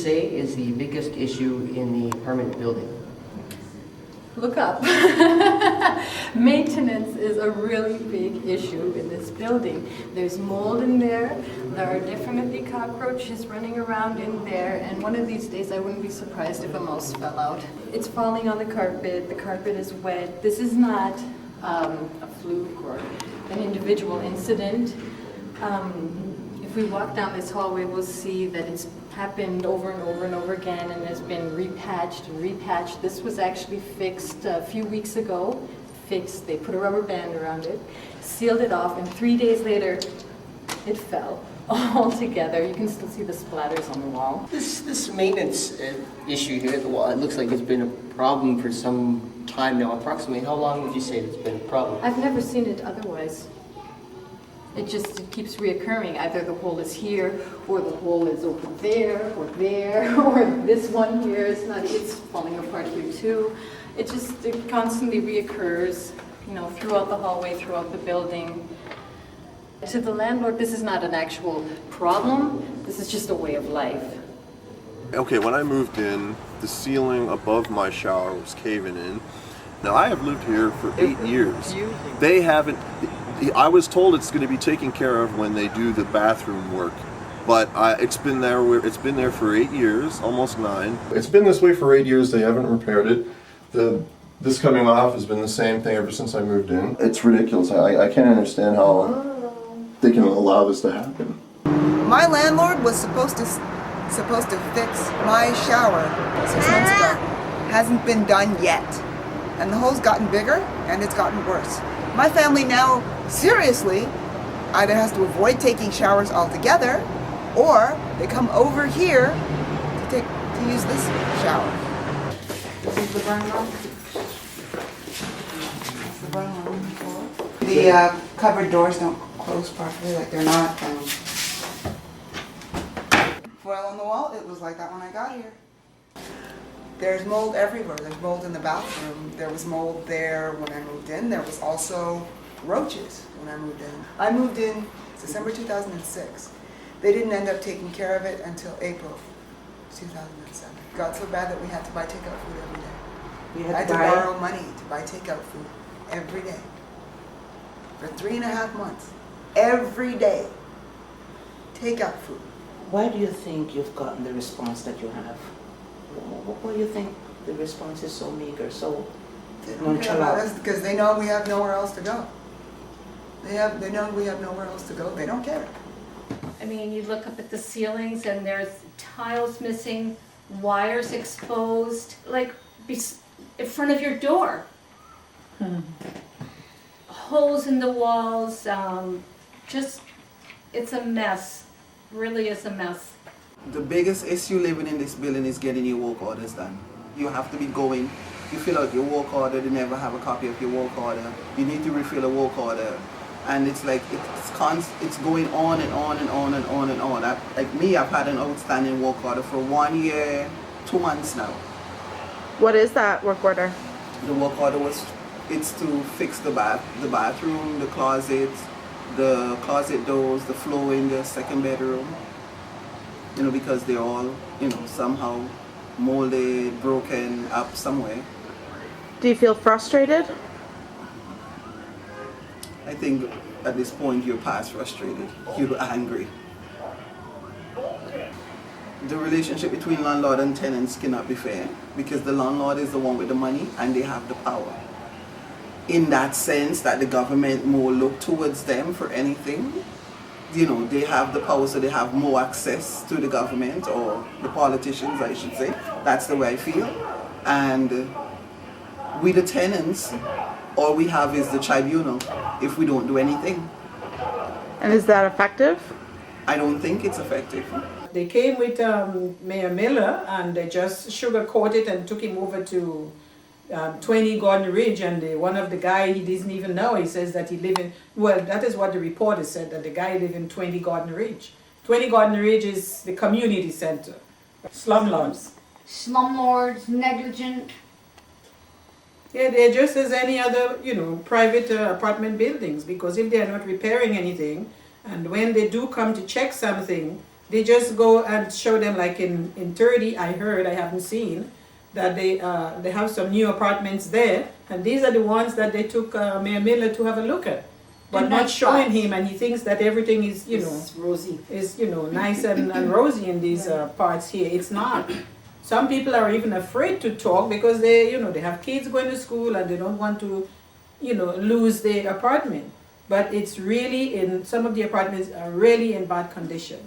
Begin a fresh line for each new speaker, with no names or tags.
say is the biggest issue in the apartment building?
Look up. Maintenance is a really big issue in this building. There's mold in there. There are definitely cockroaches running around in there. And one of these days I wouldn't be surprised if a mouse fell out. It's falling on the carpet. The carpet is wet. This is not a fluke or an individual incident. If we walk down this hallway, we'll see that it's happened over and over and over again and has been repatched and repatched. This was actually fixed a few weeks ago. Fixed, they put a rubber band around it, sealed it off, and 3 days later, it fell all together. You can still see the splatters on the wall.
This maintenance issue here at the wall, it looks like it's been a problem for some time now. Approximately how long would you say it's been a problem?
I've never seen it otherwise. It keeps reoccurring. Either the hole is here, or the hole is over there, or this one here is not, it's falling apart here too. It constantly reoccurs, throughout the hallway, throughout the building. To the landlord, this is not an actual problem. This is just a way of life.
Okay, when I moved in, the ceiling above my shower was caving in. Now, I have lived here for 8 years. They haven't. I was told it's going to be taken care of when they do the bathroom work, but it's been there. It's been there for 8 years, almost 9. It's been this way for 8 years. They haven't repaired it. This coming off has been the same thing ever since I moved in. It's ridiculous. I can't understand how they can allow this to happen.
My landlord was supposed to fix my shower 6 months ago. Hasn't been done yet, and the hole's gotten bigger and it's gotten worse. My family now seriously either has to avoid taking showers altogether, or they come over here to use this shower. This is the burn room. That's the burn room. The cupboard doors don't close properly, like they're not. Foil on the wall, it was like that when I got here. There's mold everywhere. There's mold in the bathroom. There was mold there when I moved in. There was also roaches when I moved in. I moved in December 2006. They didn't end up taking care of it until April 2007. It got so bad that we had to buy takeout food every day. I had to borrow money to buy takeout food every day. For 3.5 months. Every day. Takeout food.
Why do you think you've gotten the response that you have? Why do you think the response is so meager, so nonchalant?
Because they know we have nowhere else to go. They know we have nowhere else to go. They don't care.
I mean, you look up at the ceilings and there's tiles missing, wires exposed, like in front of your door. Holes in the walls, it's a mess. Really is a mess.
The biggest issue living in this building is getting your work orders done. You have to be going, you fill out your work order, they never have a copy of your work order. You need to refill a work order. And it's like, it's going on and on and on and on and on. Like me, I've had an outstanding work order for 1 year, 2 months now.
What is that work order?
The work order it's to fix the bathroom, the closets, the closet doors, the floor in the second bedroom. Because they're all, somehow molded, broken up somewhere.
Do you feel frustrated?
I think at this point you're past frustrated. You're angry. The relationship between landlord and tenants cannot be fair because the landlord is the one with the money and they have the power. In that sense that the government more look towards them for anything. They have the power, so they have more access to the government or the politicians, I should say. That's the way I feel. And we the tenants, all we have is the tribunal if we don't do anything.
And is that effective?
I don't think it's effective.
They came with Mayor Miller and they just sugarcoated and took him over to 20 Gordon Ridge, and one of the guy, he doesn't even know, he says that he live in, well, that is what the reporter said, that the guy live in 20 Gordon Ridge. 20 Gordon Ridge is the community center. Slumlords.
Slumlords, negligent.
Yeah, they're just as any other, private apartment buildings, because if they're not repairing anything, and when they do come to check something, They just go and show them, like in 30, I heard, I haven't seen, that they have some new apartments there, and these are the ones that they took Mayor Miller to have a look at. But
They're
not
nice
showing
spots.
him, and he thinks that everything is,
Rosie.
is nice and rosy in these parts here. It's not. Some people are even afraid to talk because they have kids going to school and they don't want to, lose their apartment. But it's really some of the apartments are really in bad condition.